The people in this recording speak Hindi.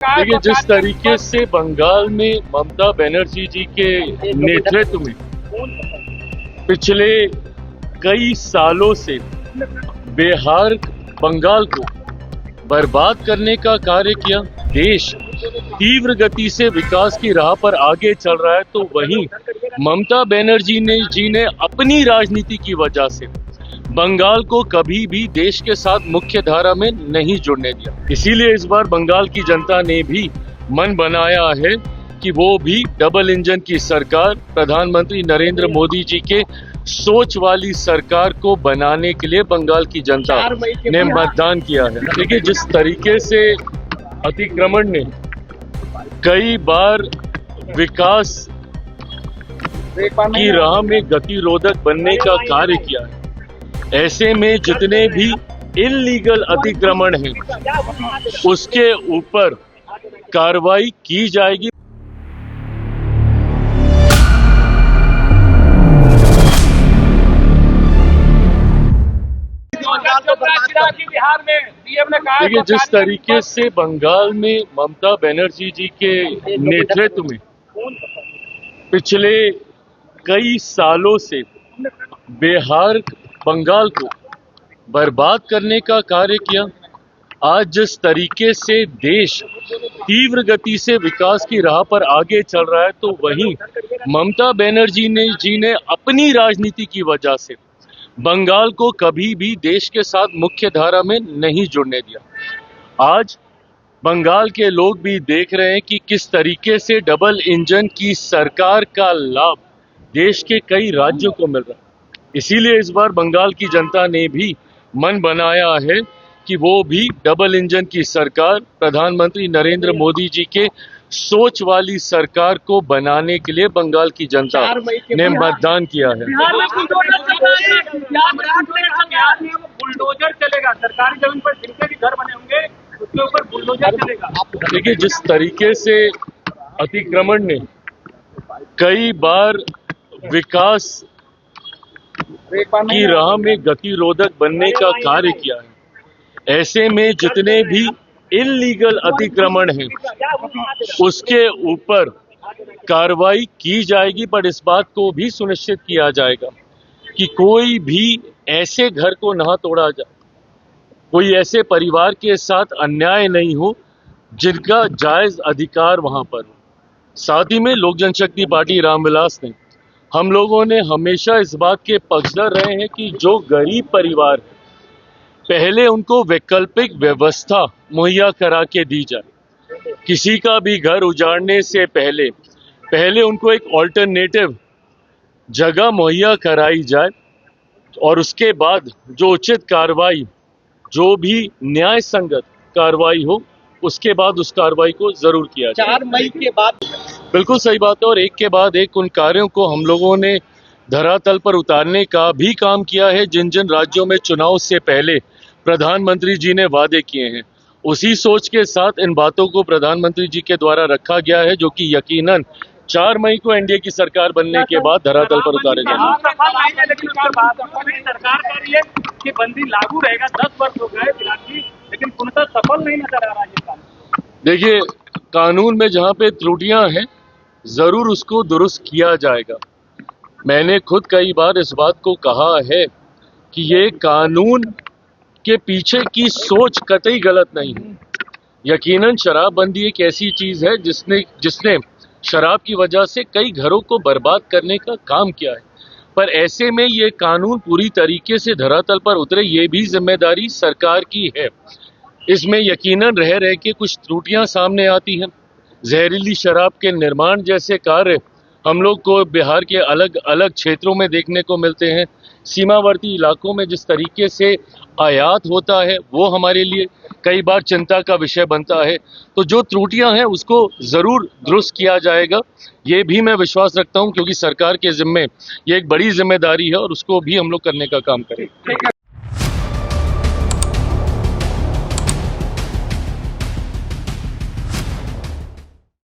देखिए, जिस तरीके से बंगाल में ममता बनर्जी जी के नेतृत्व में पिछले कई सालों से बिहार बंगाल को बर्बाद करने का कार्य किया, देश तीव्र गति से विकास की राह पर आगे चल रहा है, तो वहीं ममता बनर्जी जी ने अपनी राजनीति की वजह से बंगाल को कभी भी देश के साथ मुख्य धारा में नहीं जुड़ने दिया। इसीलिए इस बार बंगाल की जनता ने भी मन बनाया है कि वो भी डबल इंजन की सरकार, प्रधानमंत्री नरेंद्र मोदी जी के सोच वाली सरकार को बनाने के लिए बंगाल की जनता ने मतदान किया है। देखिए, जिस तरीके से अतिक्रमण ने कई बार विकास की राह में गतिरोधक बनने का कार्य किया है, ऐसे में जितने भी इल्लीगल अतिक्रमण हैं उसके ऊपर कार्रवाई की जाएगी। देखिए, जिस तरीके से बंगाल में ममता बनर्जी जी के नेतृत्व में पिछले कई सालों से बिहार बंगाल को बर्बाद करने का कार्य किया, आज जिस तरीके से देश तीव्र गति से विकास की राह पर आगे चल रहा है, तो वहीं ममता बनर्जी जी ने अपनी राजनीति की वजह से बंगाल को कभी भी देश के साथ मुख्य धारा में नहीं जुड़ने दिया। आज बंगाल के लोग भी देख रहे हैं कि किस तरीके से डबल इंजन की सरकार का लाभ देश के कई राज्यों को मिल रहा है। इसीलिए इस बार बंगाल की जनता ने भी मन बनाया है कि वो भी डबल इंजन की सरकार, प्रधानमंत्री नरेंद्र मोदी जी के सोच वाली सरकार को बनाने के लिए बंगाल की जनता ने मतदान किया है। बुलडोजर चलेगा, सरकारी जमीन पर जिनके भी घर बने होंगे उसके ऊपर बुलडोजर चलेगा। देखिए, जिस तरीके से अतिक्रमण ने कई बार विकास की राह में गतिरोधक बनने का कार्य किया है, ऐसे में जितने भी इल्लीगल अतिक्रमण हैं उसके ऊपर कार्रवाई की जाएगी, पर इस बात को भी सुनिश्चित किया जाएगा कि कोई भी ऐसे घर को ना तोड़ा जाए, कोई ऐसे परिवार के साथ अन्याय नहीं हो जिनका जायज अधिकार वहां पर हो। साथ ही में लोक जनशक्ति पार्टी रामविलास ने, हम लोगों ने हमेशा इस बात के पक्षधर रहे हैं कि जो गरीब परिवार है पहले उनको वैकल्पिक व्यवस्था मुहैया करा के दी जाए। किसी का भी घर उजाड़ने से पहले उनको एक ऑल्टरनेटिव जगह मुहैया कराई जाए और उसके बाद जो उचित कार्रवाई, जो भी न्याय संगत कार्रवाई हो, उसके बाद उस कार्रवाई को जरूर किया जाए। 4 मई के बाद बिल्कुल सही बात है, और एक के बाद एक उन कार्यों को हम लोगों ने धरातल पर उतारने का भी काम किया है जिन जिन राज्यों में चुनाव से पहले प्रधानमंत्री जी ने वादे किए हैं। उसी सोच के साथ इन बातों को प्रधानमंत्री जी के द्वारा रखा गया है, जो कि यकीनन 4 मई को एनडीए की सरकार बनने के बाद धरातल पर उतारे जाएंगे। सरकार कह रही है कि बंदी लागू रहेगा, 10 वर्ष हो गए लेकिन पूर्णतः सफल नहीं नजर आ रहा है। देखिए, कानून में जहाँ पे त्रुटियां हैं जरूर उसको दुरुस्त किया जाएगा। मैंने खुद कई बार इस बात को कहा है कि ये कानून के पीछे की सोच कतई गलत नहीं है। यकीनन शराबबंदी एक ऐसी चीज है जिसने शराब की वजह से कई घरों को बर्बाद करने का काम किया है, पर ऐसे में ये कानून पूरी तरीके से धरातल पर उतरे, ये भी जिम्मेदारी सरकार की है। इसमें यकीनन रह के कुछ त्रुटियां सामने आती हैं। जहरीली शराब के निर्माण जैसे कार्य हम लोग को बिहार के अलग अलग क्षेत्रों में देखने को मिलते हैं। सीमावर्ती इलाकों में जिस तरीके से आयात होता है वो हमारे लिए कई बार चिंता का विषय बनता है। तो जो त्रुटियां हैं उसको जरूर दुरुस्त किया जाएगा, ये भी मैं विश्वास रखता हूं, क्योंकि सरकार के जिम्मे ये एक बड़ी जिम्मेदारी है और उसको भी हम लोग करने का काम करेंगे।